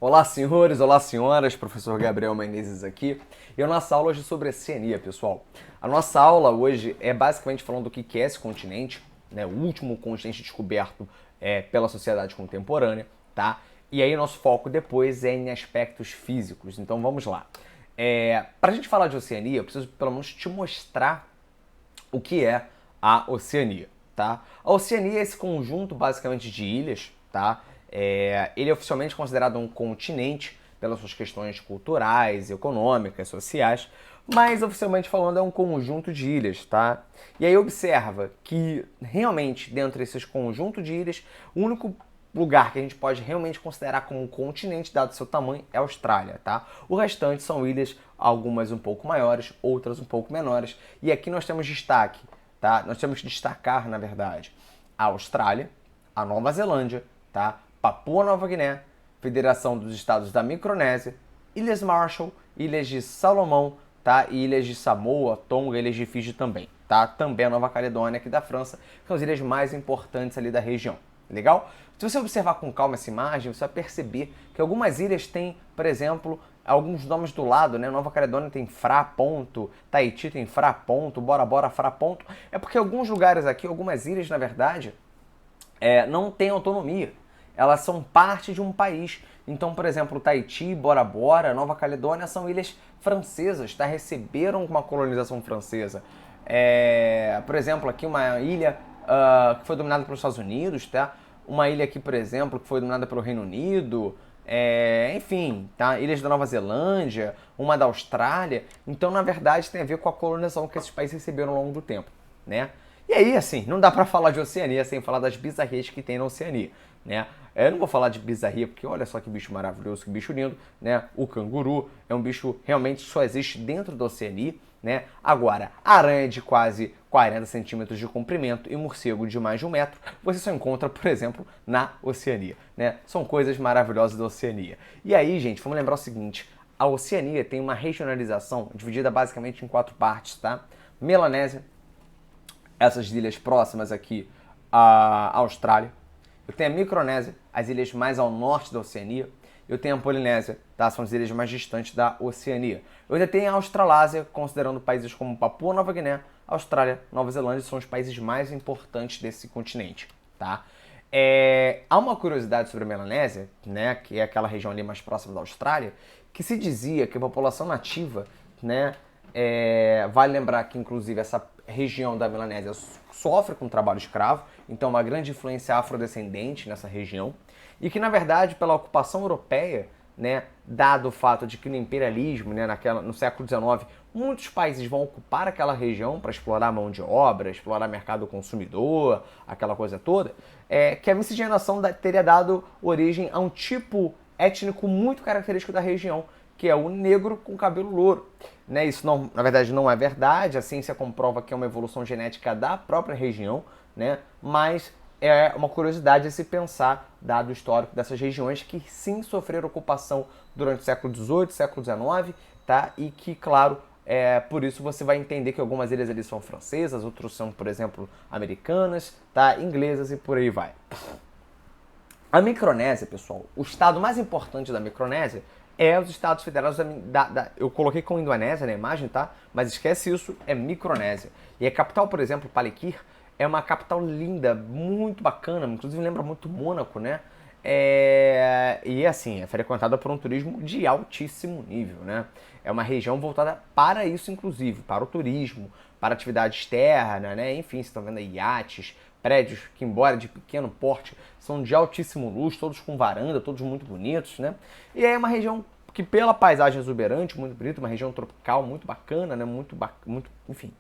Olá, senhores, olá, senhoras, professor Gabriel Menezes aqui. E a nossa aula hoje é sobre Oceania, pessoal. A nossa aula hoje é basicamente falando do que é esse continente, né, o último continente descoberto pela sociedade contemporânea, tá? E aí nosso foco depois é em aspectos físicos. Então vamos lá. Para a gente falar de Oceania, eu preciso pelo menos te mostrar o que é a Oceania, tá? A Oceania é esse conjunto basicamente de ilhas, tá? Ele é oficialmente considerado um continente pelas suas questões culturais, econômicas, sociais, mas oficialmente falando é um conjunto de ilhas, tá? E aí observa que realmente dentro desses conjuntos de ilhas, o único lugar que a gente pode realmente considerar como um continente, dado seu tamanho, é a Austrália, tá? O restante são ilhas, algumas um pouco maiores, outras um pouco menores. E aqui nós temos destaque, tá? Nós temos que destacar, na verdade, a Austrália, a Nova Zelândia, tá? Papua Nova Guiné, Federação dos Estados da Micronésia, Ilhas Marshall, Ilhas de Salomão, tá? E ilhas de Samoa, Tonga, Ilhas de Fiji também, tá? Também a Nova Caledônia aqui da França, que são as ilhas mais importantes ali da região. Legal? Se você observar com calma essa imagem, você vai perceber que algumas ilhas têm, por exemplo, alguns nomes do lado, né? Nova Caledônia tem Fra Ponto, Tahiti tem Fra Ponto, Bora Bora Fra Ponto. É porque alguns lugares aqui, algumas ilhas, na verdade, não têm autonomia. Elas são parte de um país. Então, por exemplo, Tahiti, Bora Bora, Nova Caledônia são ilhas francesas, tá? Receberam uma colonização francesa. Por exemplo, aqui uma ilha que foi dominada pelos Estados Unidos, tá? Uma ilha aqui, por exemplo, que foi dominada pelo Reino Unido, enfim, tá? Ilhas da Nova Zelândia, uma da Austrália. Então, na verdade, tem a ver com a colonização que esses países receberam ao longo do tempo, né? E aí, assim, não dá pra falar de Oceania sem falar das bizarrias que tem na Oceania, né? Eu não vou falar de bizarria porque olha só que bicho maravilhoso, que bicho lindo, né? O canguru é um bicho realmente só existe dentro da Oceania, né? Agora, aranha de quase 40 centímetros de comprimento e morcego de mais de 1 metro, você só encontra, por exemplo, na Oceania, né? São coisas maravilhosas da Oceania. E aí, gente, vamos lembrar o seguinte, a Oceania tem uma regionalização dividida basicamente em 4 partes, tá? Melanésia, essas ilhas próximas aqui à Austrália. Eu tenho a Micronésia, as ilhas mais ao norte da Oceania. Eu tenho a Polinésia, tá? São as ilhas mais distantes da Oceania. Eu ainda tenho a Australásia, considerando países como Papua Nova Guiné, Austrália, Nova Zelândia, são os países mais importantes desse continente, tá? Há uma curiosidade sobre a Melanésia, né, que é aquela região ali mais próxima da Austrália, que se dizia que a população nativa, né, vale lembrar que inclusive essa região da Melanésia sofre com trabalho escravo, então uma grande influência afrodescendente nessa região, e que na verdade pela ocupação europeia, né, dado o fato de que no imperialismo, né, no século XIX, muitos países vão ocupar aquela região para explorar mão de obra, explorar mercado consumidor, aquela coisa toda, que a miscigenação teria dado origem a um tipo étnico muito característico da região, que é o negro com cabelo louro. Né? Isso, não, na verdade, não é verdade. A ciência comprova que é uma evolução genética da própria região, né? Mas é uma curiosidade a se pensar, dado o histórico dessas regiões que sim sofreram ocupação durante o século XVIII, século XIX, tá? E que, claro, por isso você vai entender que algumas ilhas ali são francesas, outras são, por exemplo, americanas, tá? Inglesas e por aí vai. A Micronésia, pessoal, o estado mais importante da Micronésia é os Estados Federados eu coloquei com Indonésia na imagem, tá? Mas esquece isso, é Micronésia. E a capital, por exemplo, Palikir, é uma capital linda, muito bacana, inclusive lembra muito Mônaco, né? E assim, é frequentada por um turismo de altíssimo nível, né? É uma região voltada para isso, inclusive, para o turismo, para atividade externa, né? Enfim, vocês estão vendo aí iates, prédios que, embora de pequeno porte, são de altíssimo luxo, todos com varanda, todos muito bonitos, né? E é uma região que, pela paisagem exuberante, muito bonita, uma região tropical muito bacana, né? Enfim,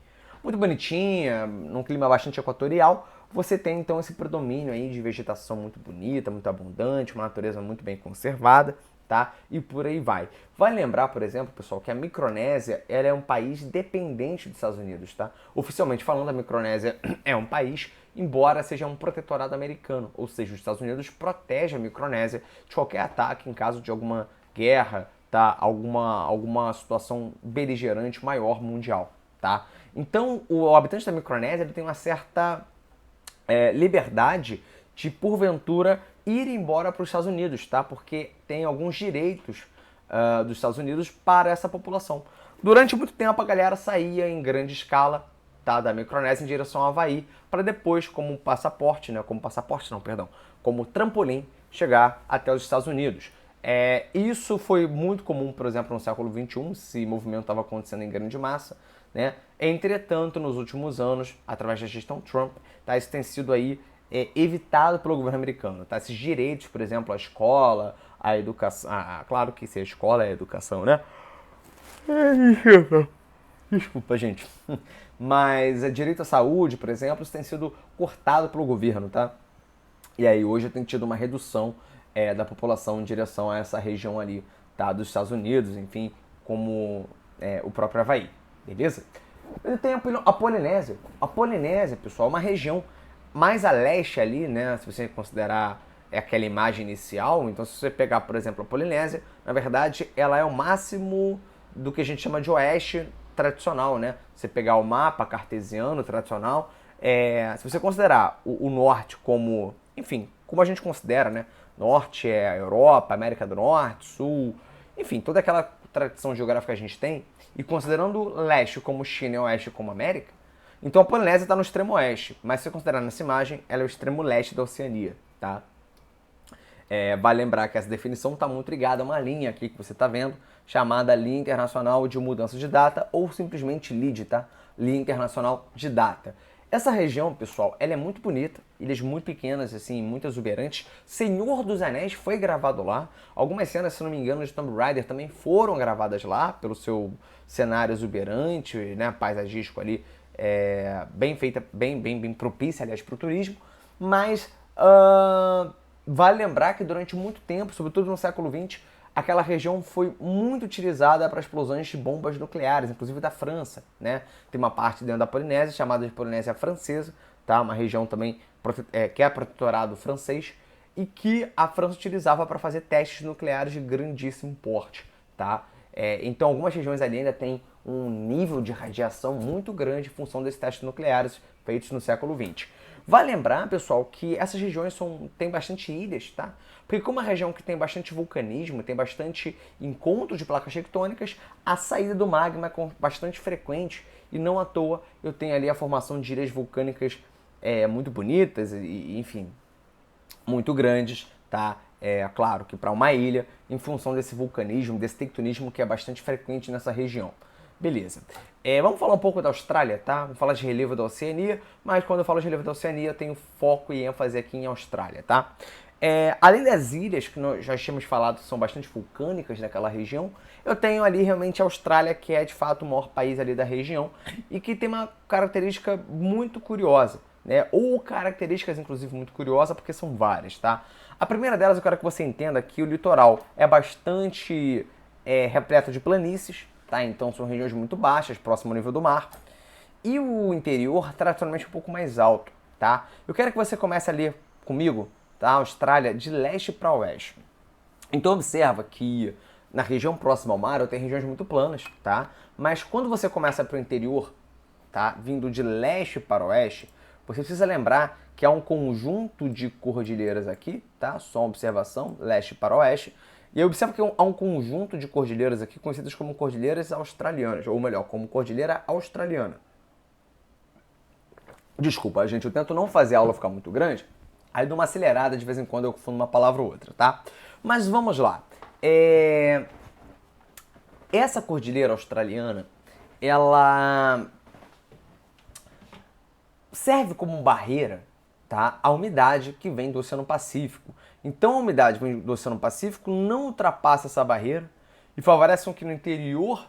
muito bonitinha, num clima bastante equatorial. Você tem então esse predomínio aí de vegetação muito bonita, muito abundante, uma natureza muito bem conservada, tá? E por aí vai. Vale lembrar, por exemplo, pessoal, que a Micronésia ela é um país dependente dos Estados Unidos, tá? Oficialmente falando, a Micronésia é um país, embora seja um protetorado americano, ou seja, os Estados Unidos protegem a Micronésia de qualquer ataque em caso de alguma guerra, tá? Alguma situação beligerante maior mundial, tá? Então, o habitante da Micronésia ele tem uma certa liberdade de, porventura, ir embora para os Estados Unidos, tá? Porque tem alguns direitos dos Estados Unidos para essa população. Durante muito tempo, a galera saía em grande escala, tá, da Micronésia em direção ao Havaí, para depois, como passaporte, né? Como passaporte, não, perdão. Como trampolim, chegar até os Estados Unidos. Isso foi muito comum, por exemplo, no século XXI, esse movimento estava acontecendo em grande massa, né? Entretanto, nos últimos anos, através da gestão Trump, tá, isso tem sido aí evitado pelo governo americano. Tá? Esses direitos, por exemplo, a escola, a educação... claro que se a escola é a educação, né? Desculpa, gente. Mas direito à saúde, por exemplo, isso tem sido cortado pelo governo, tá? E aí hoje tem tido uma redução da população em direção a essa região ali, tá? Dos Estados Unidos, enfim, como o próprio Havaí, beleza? Tem a Polinésia. A Polinésia, pessoal, é uma região mais a leste ali, né? Se você considerar aquela imagem inicial, então se você pegar, por exemplo, a Polinésia, na verdade, ela é o máximo do que a gente chama de oeste tradicional, né? Você pegar o mapa cartesiano tradicional, se você considerar o norte como, enfim, como a gente considera, né? Norte é a Europa, América do Norte, Sul, enfim, toda aquela tradição geográfica que a gente tem, e considerando leste como China e oeste como América, então a Polinésia está no extremo oeste, mas se você considerar nessa imagem, ela é o extremo leste da Oceania, tá? Vale lembrar que essa definição está muito ligada a uma linha aqui que você está vendo, chamada Linha Internacional de Mudança de Data, ou simplesmente LID, tá? Linha Internacional de Data. Essa região, pessoal, ela é muito bonita, ilhas muito pequenas, assim, muito exuberantes. Senhor dos Anéis foi gravado lá. Algumas cenas, se não me engano, de Tomb Raider também foram gravadas lá, pelo seu cenário exuberante, né, paisagístico ali, bem feita, bem propícia, aliás, para o turismo. Mas vale lembrar que durante muito tempo, sobretudo no século XX, aquela região foi muito utilizada para explosões de bombas nucleares, inclusive da França, né? Tem uma parte dentro da Polinésia chamada de Polinésia Francesa, tá? Uma região também que é protetorado francês e que a França utilizava para fazer testes nucleares de grandíssimo porte, tá? Então algumas regiões ali ainda têm um nível de radiação muito grande em função desses testes nucleares feitos no século XX. Vale lembrar, pessoal, que essas regiões têm bastante ilhas, tá? Porque como é uma região que tem bastante vulcanismo, tem bastante encontro de placas tectônicas, a saída do magma é bastante frequente e não à toa eu tenho ali a formação de ilhas vulcânicas muito bonitas e, enfim, muito grandes, tá? Claro que para uma ilha, em função desse vulcanismo, desse tectonismo que é bastante frequente nessa região. Beleza. Vamos falar um pouco da Austrália, tá? Vamos falar de relevo da Oceania, mas quando eu falo de relevo da Oceania, eu tenho foco e ênfase aqui em Austrália, tá? Além das ilhas, que nós já tínhamos falado que são bastante vulcânicas naquela região, eu tenho ali realmente a Austrália, que é de fato o maior país ali da região, e que tem uma característica muito curiosa, né? Ou características, inclusive, muito curiosas, porque são várias, tá? A primeira delas, eu quero que você entenda que o litoral é bastante repleto de planícies, tá? Então são regiões muito baixas, próximo ao nível do mar. E o interior, tradicionalmente, um pouco mais alto, tá? Eu quero que você comece a ler comigo, tá? A Austrália de leste para oeste. Então observa que na região próxima ao mar eu tenho regiões muito planas, tá? Mas quando você começa para o interior, tá? Vindo de leste para oeste, você precisa lembrar que há um conjunto de cordilheiras aqui, tá? Só uma observação, leste para oeste. E aí observa que há um conjunto de cordilheiras aqui conhecidas como cordilheiras australianas, ou melhor, como cordilheira australiana. Desculpa, gente, eu tento não fazer a aula ficar muito grande, aí dou uma acelerada, de vez em quando eu confundo uma palavra ou outra, tá? Mas vamos lá. Essa cordilheira australiana, ela serve como barreira, tá, a umidade que vem do Oceano Pacífico. Então a umidade que vem do Oceano Pacífico não ultrapassa essa barreira e favorece com que no interior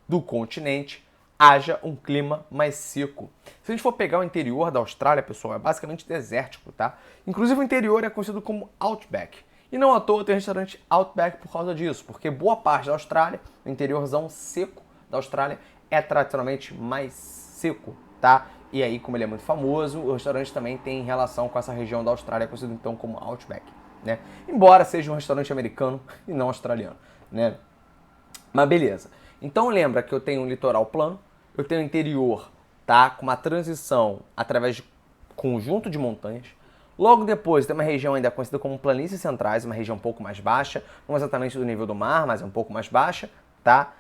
do continente haja um clima mais seco. Se a gente for pegar o interior da Austrália, pessoal, é basicamente desértico, tá? Inclusive o interior é conhecido como Outback. E não à toa tem restaurante Outback por causa disso, porque boa parte da Austrália, o interiorzão seco da Austrália, é tradicionalmente mais seco, tá? E aí, como ele é muito famoso, o restaurante também tem relação com essa região da Austrália, conhecido então como Outback, né? Embora seja um restaurante americano e não australiano, né? Mas beleza. Então lembra que eu tenho um litoral plano, eu tenho um interior, tá? Com uma transição através de conjunto de montanhas. Logo depois tem uma região ainda conhecida como Planícies Centrais, uma região um pouco mais baixa, não exatamente do nível do mar, mas é um pouco mais baixa, tá?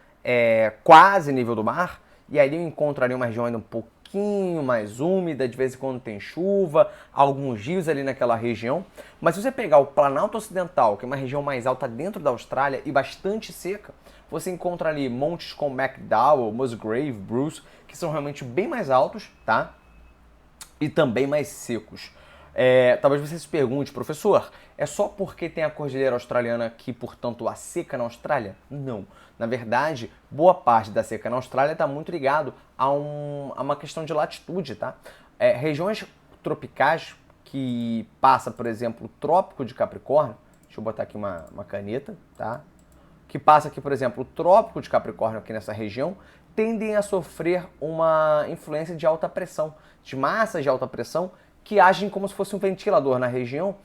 Quase nível do mar. E ali eu encontro ali uma região ainda um pouquinho mais úmida, de vez em quando tem chuva, alguns rios ali naquela região. Mas se você pegar o Planalto Ocidental, que é uma região mais alta dentro da Austrália e bastante seca, você encontra ali montes como McDowell, Musgrave, Bruce, que são realmente bem mais altos, tá? E também mais secos. Talvez você se pergunte, professor, é só porque tem a cordilheira australiana que, portanto, há seca na Austrália? Não. Na verdade, boa parte da seca na Austrália está muito ligado a uma questão de latitude, tá? Regiões tropicais que passa, por exemplo, o Trópico de Capricórnio, deixa eu botar aqui uma caneta, tá? Que passa aqui, por exemplo, o Trópico de Capricórnio aqui nessa região, tendem a sofrer uma influência de alta pressão, de massas de alta pressão que agem como se fosse um ventilador na região,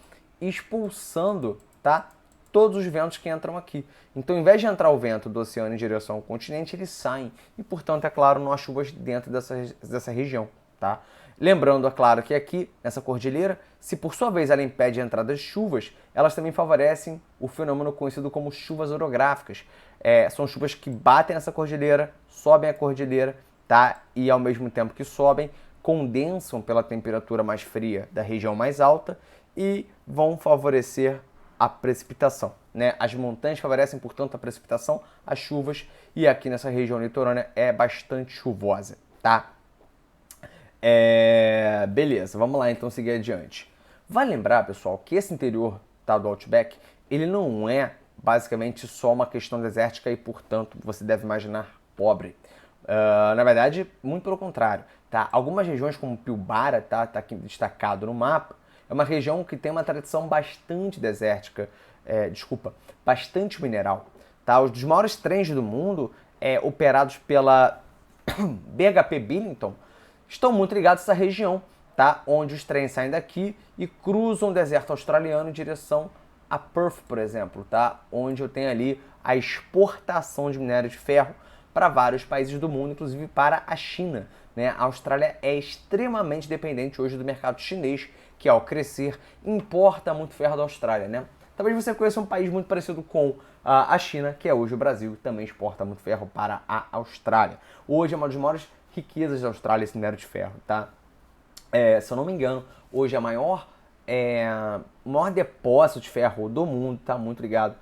expulsando, tá, todos os ventos que entram aqui. Então, ao invés de entrar o vento do oceano em direção ao continente, eles saem e, portanto, é claro, não há chuvas dentro dessa região, tá? Lembrando, é claro, que aqui, nessa cordilheira, se por sua vez ela impede a entrada de chuvas, elas também favorecem o fenômeno conhecido como chuvas orográficas. São chuvas que batem nessa cordilheira, sobem a cordilheira, tá? E ao mesmo tempo que sobem, condensam pela temperatura mais fria da região mais alta e vão favorecer a precipitação, né? As montanhas favorecem, portanto, a precipitação, as chuvas, e aqui nessa região litorânea é bastante chuvosa, tá? Beleza, vamos lá então seguir adiante. Vale lembrar, pessoal, que esse interior, tá, do Outback, ele não é basicamente só uma questão desértica e, portanto, você deve imaginar pobre. Na verdade, muito pelo contrário, tá? Algumas regiões como Pilbara, tá aqui destacado no mapa, é uma região que tem uma tradição bastante desértica, bastante mineral, tá? Os dos maiores trens do mundo, operados pela BHP Billiton, estão muito ligados a essa região, tá? Onde os trens saem daqui e cruzam o deserto australiano em direção a Perth, por exemplo, tá? Onde eu tenho ali a exportação de minério de ferro para vários países do mundo, inclusive para a China, né? A Austrália é extremamente dependente hoje do mercado chinês, que ao crescer importa muito ferro da Austrália, né? Talvez você conheça um país muito parecido com a China, que é hoje o Brasil, que também exporta muito ferro para a Austrália. Hoje é uma das maiores riquezas da Austrália esse minério de ferro, tá? Se eu não me engano, hoje é o maior depósito de ferro do mundo, tá muito ligado.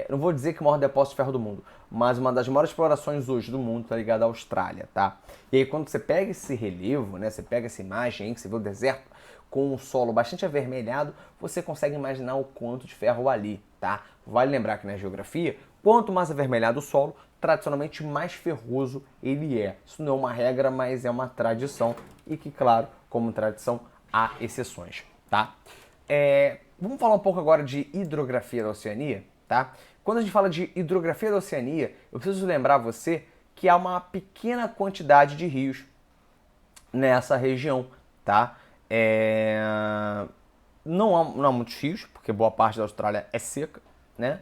Não vou dizer que é o maior depósito de ferro do mundo, mas uma das maiores explorações hoje do mundo tá ligada à Austrália, tá? E aí quando você pega esse relevo, né, você pega essa imagem aí que você vê o deserto com um solo bastante avermelhado, você consegue imaginar o quanto de ferro ali, tá? Vale lembrar que na geografia, quanto mais avermelhado o solo, tradicionalmente mais ferroso ele é. Isso não é uma regra, mas é uma tradição e que, claro, como tradição, há exceções, tá? Vamos falar um pouco agora de hidrografia da Oceania, tá? Quando a gente fala de hidrografia da Oceania, eu preciso lembrar você que há uma pequena quantidade de rios nessa região, tá? Não há muitos rios, porque boa parte da Austrália é seca, né?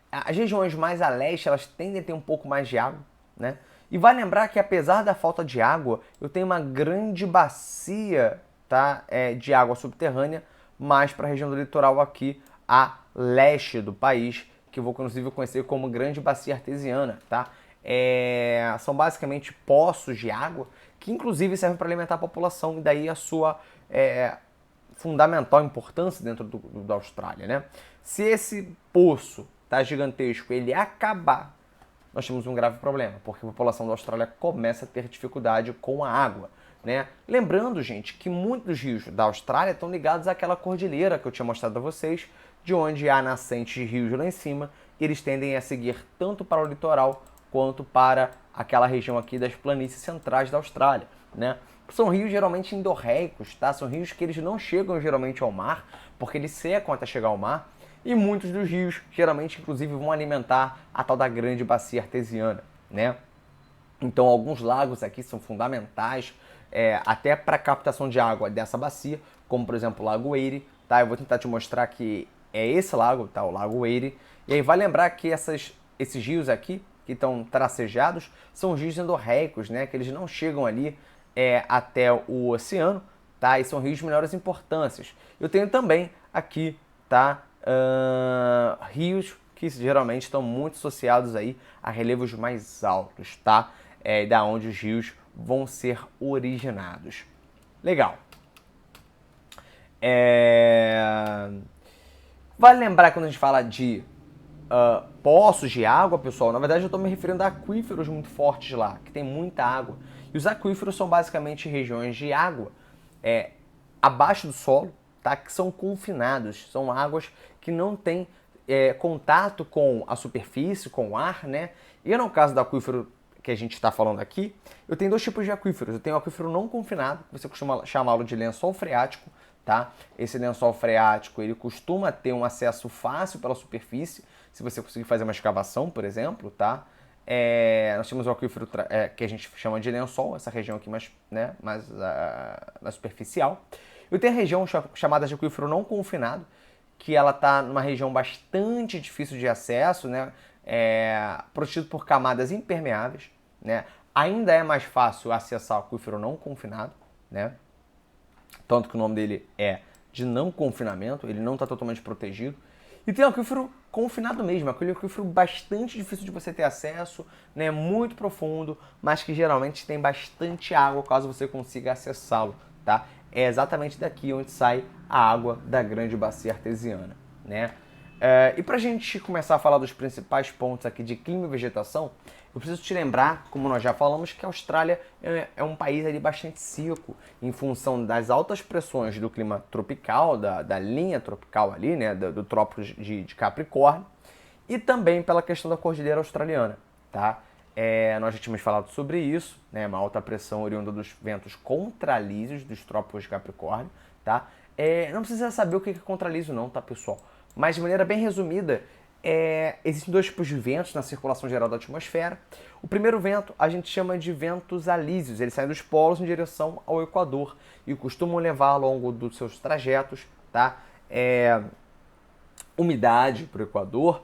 As regiões mais a leste, elas tendem a ter um pouco mais de água, né? E vai lembrar que apesar da falta de água, eu tenho uma grande bacia, tá, de água subterrânea, mais para a região do litoral aqui, a leste do país, que eu vou inclusive conhecer como Grande Bacia Artesiana, tá? São basicamente poços de água que inclusive servem para alimentar a população e daí a sua fundamental importância dentro da Austrália, né? Se esse poço tá gigantesco, ele acabar, nós temos um grave problema, porque a população da Austrália começa a ter dificuldade com a água, né? Lembrando, gente, que muitos dos rios da Austrália estão ligados àquela cordilheira que eu tinha mostrado a vocês, de onde há nascentes de rios lá em cima, e eles tendem a seguir tanto para o litoral quanto para aquela região aqui das planícies centrais da Austrália, né? São rios geralmente endorreicos, tá? São rios que eles não chegam geralmente ao mar, porque eles secam até chegar ao mar, e muitos dos rios geralmente, inclusive, vão alimentar a tal da Grande Bacia Artesiana, né? Então, alguns lagos aqui são fundamentais até para a captação de água dessa bacia, como, por exemplo, o Lago Erie, tá? Eu vou tentar te mostrar que é esse lago, tá? O Lago Erie. E aí, vai lembrar que esses rios aqui, que estão tracejados, são rios endorreicos, né? Que eles não chegam ali até o oceano, tá? E são rios de menores importâncias. Eu tenho também aqui, tá? Rios que geralmente estão muito associados aí a relevos mais altos, tá? Da onde os rios vão ser originados. Legal. Vale lembrar quando a gente fala de poços de água, pessoal, na verdade eu estou me referindo a aquíferos muito fortes lá, que tem muita água. E os aquíferos são basicamente regiões de água abaixo do solo, tá? Que são confinados, são águas que não têm contato com a superfície, com o ar, né? E no caso do aquífero que a gente está falando aqui, eu tenho dois tipos de aquíferos. Eu tenho o aquífero não confinado, você costuma chamá-lo de lençol freático, tá? Esse lençol freático, ele costuma ter um acesso fácil pela superfície, se você conseguir fazer uma escavação, por exemplo, tá? Nós temos o aquífero que a gente chama de lençol, essa região aqui mais superficial. Eu tenho a região chamada de aquífero não confinado, que ela está numa região bastante difícil de acesso, né? Protegido por camadas impermeáveis, né? Ainda é mais fácil acessar o aquífero não confinado, né? Tanto que o nome dele é de não confinamento, ele não está totalmente protegido. E tem o aquífero confinado mesmo, aquele aquífero bastante difícil de você ter acesso, né? Muito profundo, mas que geralmente tem bastante água caso você consiga acessá-lo, tá? É exatamente daqui onde sai a água da grande bacia artesiana, né? E para a gente começar a falar dos principais pontos aqui de clima e vegetação, eu preciso te lembrar, como nós já falamos, que a Austrália é um país ali bastante seco, em função das altas pressões do clima tropical, da linha tropical ali, né, do Trópico de Capricórnio, e também pela questão da Cordilheira Australiana, tá? Nós já tínhamos falado sobre isso, né, uma alta pressão oriunda dos ventos contralísios dos Trópicos de Capricórnio, tá? Não precisa saber o que é contralísio não, tá, pessoal? Mas de maneira bem resumida, existem dois tipos de ventos na circulação geral da atmosfera. O primeiro vento a gente chama de ventos alísios, eles saem dos polos em direção ao Equador e costumam levar ao longo dos seus trajetos, tá? Umidade para o Equador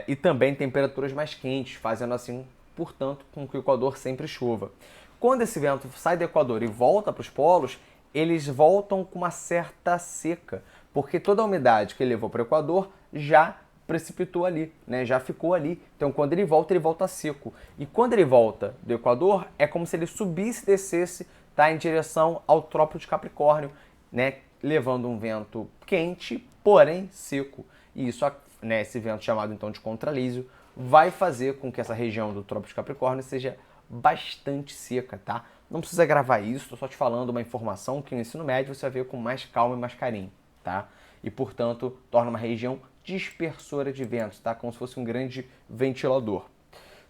e também temperaturas mais quentes, fazendo assim, portanto, com que o Equador sempre chova. Quando esse vento sai do Equador e volta para os polos, eles voltam com uma certa seca, porque toda a umidade que ele levou para o Equador já precipitou ali, né? Já ficou ali. Então, quando ele volta seco. E quando ele volta do Equador, é como se ele subisse e descesse, tá, em direção ao Trópico de Capricórnio, né? Levando um vento quente, porém seco. E isso, né, esse vento chamado então de contralísio, vai fazer com que essa região do Trópico de Capricórnio seja bastante seca, tá? Não precisa gravar isso, estou só te falando uma informação que no ensino médio você vai ver com mais calma e mais carinho, tá? E, portanto, torna uma região dispersora de ventos, tá? Como se fosse um grande ventilador.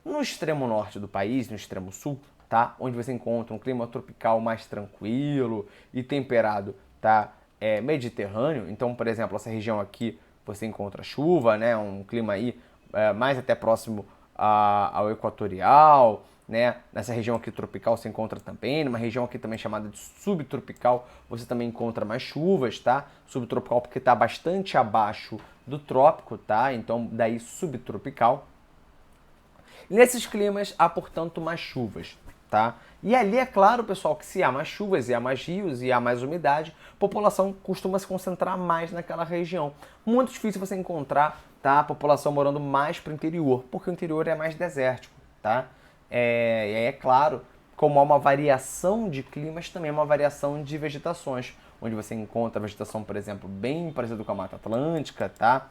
No extremo norte do país, no extremo sul, tá? Onde você encontra um clima tropical mais tranquilo e temperado, tá? Mediterrâneo. Então, por exemplo, essa região aqui você encontra chuva, né? Um clima aí mais até próximo ao equatorial, né? Nessa região aqui tropical você encontra também, numa região aqui também chamada de subtropical, você também encontra mais chuvas, tá? Subtropical porque está bastante abaixo do trópico, tá? Então daí subtropical. E nesses climas há, portanto, mais chuvas, tá? E ali é claro, pessoal, que se há mais chuvas e há mais rios e há mais umidade, a população costuma se concentrar mais naquela região. Muito difícil você encontrar, tá, a população morando mais para o interior, porque o interior é mais desértico, tá? E aí é claro, como há uma variação de climas, também há uma variação de vegetações, onde você encontra vegetação, por exemplo, bem parecida com a Mata Atlântica, tá?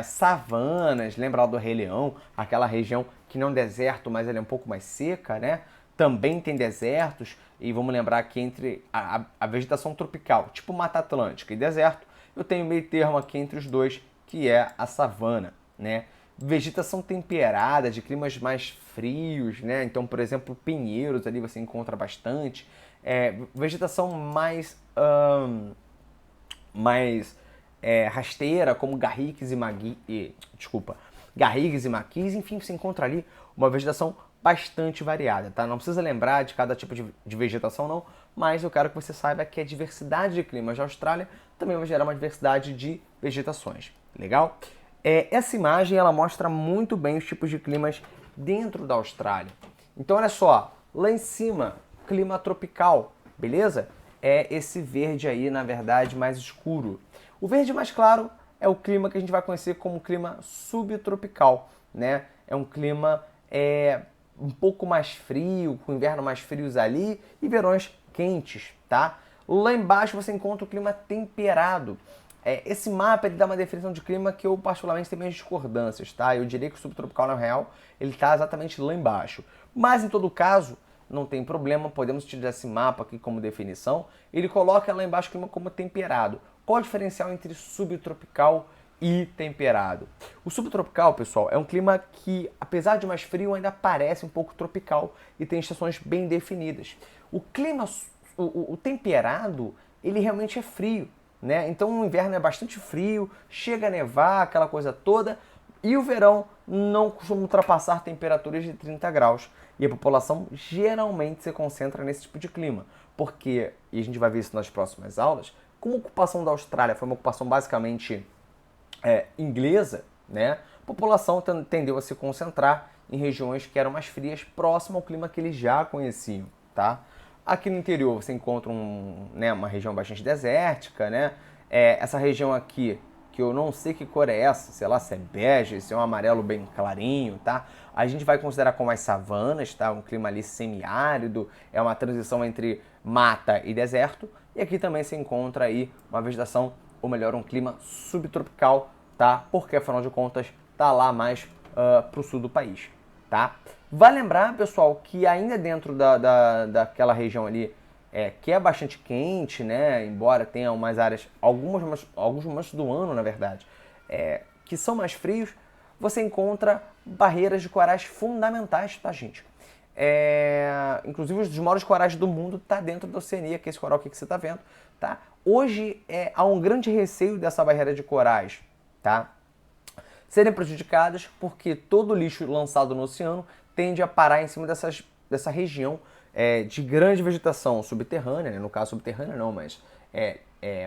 Savanas, lembra lá do Rei Leão, aquela região que não é um deserto, mas ela é um pouco mais seca, né? Também tem desertos, e vamos lembrar que entre a vegetação tropical, tipo Mata Atlântica e deserto, eu tenho meio termo aqui entre os dois, que é a savana, né? Vegetação temperada, de climas mais frios, né? Então, por exemplo, pinheiros ali você encontra bastante. Vegetação mais rasteira, como garrigues e maquis, enfim, você encontra ali uma vegetação bastante variada, tá? Não precisa lembrar de cada tipo de vegetação, não, mas eu quero que você saiba que a diversidade de climas da Austrália também vai gerar uma diversidade de vegetações, legal? Essa imagem ela mostra muito bem os tipos de climas dentro da Austrália. Então, olha só, lá em cima, clima tropical, beleza? é esse verde aí, na verdade, mais escuro. O verde mais claro é o clima que a gente vai conhecer como clima subtropical, né? É um clima um pouco mais frio, com inverno mais frios ali e verões quentes, tá? Lá embaixo você encontra o clima temperado. Esse mapa ele dá uma definição de clima que eu particularmente tenho minhas discordâncias, tá? Eu diria que o subtropical, na real, ele está exatamente lá embaixo. Mas, em todo caso, não tem problema, podemos utilizar esse mapa aqui como definição. Ele coloca lá embaixo o clima como temperado. Qual o diferencial entre subtropical e temperado? O subtropical, pessoal, é um clima que, apesar de mais frio, ainda parece um pouco tropical e tem estações bem definidas. O clima, o temperado, ele realmente é frio, né? Então o inverno é bastante frio, chega a nevar, aquela coisa toda, e o verão não costuma ultrapassar temperaturas de 30 graus. E a população geralmente se concentra nesse tipo de clima. Porque, e a gente vai ver isso nas próximas aulas, como a ocupação da Austrália foi uma ocupação basicamente inglesa, né? A população tendeu a se concentrar em regiões que eram mais frias, próximo ao clima que eles já conheciam, tá? Aqui no interior você encontra uma região bastante desértica, né? Essa região aqui, que eu não sei que cor é essa, sei lá se é bege, se é um amarelo bem clarinho, tá? A gente vai considerar como as savanas, tá? Um clima ali semiárido, é uma transição entre mata e deserto. E aqui também se encontra aí uma vegetação, ou melhor, um clima subtropical, tá? Porque afinal de contas tá lá mais pro sul do país, tá? Vale lembrar, pessoal, que ainda dentro daquela região ali, que é bastante quente, né? Embora tenha umas áreas, alguns momentos do ano, na verdade, que são mais frios, você encontra barreiras de corais fundamentais, tá, gente? Inclusive, um dos maiores corais do mundo está dentro da Oceania, que é esse coral aqui que você está vendo, tá? Hoje, há um grande receio dessa barreira de corais, tá? Serem prejudicadas porque todo o lixo lançado no oceano tende a parar em cima dessa região de grande vegetação subterrânea, né? No caso subterrânea não, mas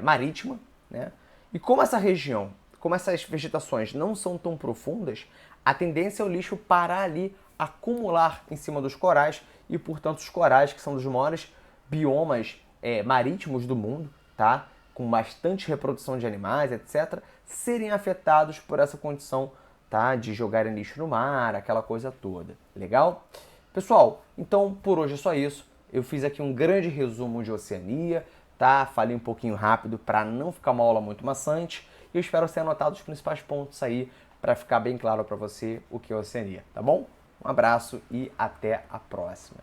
marítima, né? E como essa região, como essas vegetações não são tão profundas, a tendência é o lixo parar ali, acumular em cima dos corais e, portanto, os corais, que são dos maiores biomas marítimos do mundo, tá? Com bastante reprodução de animais, etc., serem afetados por essa condição, tá? De jogarem lixo no mar, aquela coisa toda. Legal? Pessoal, então por hoje é só isso. Eu fiz aqui um grande resumo de Oceania, tá? Falei um pouquinho rápido para não ficar uma aula muito maçante. E eu espero ter anotado os principais pontos aí para ficar bem claro para você o que é Oceania, tá bom? Um abraço e até a próxima.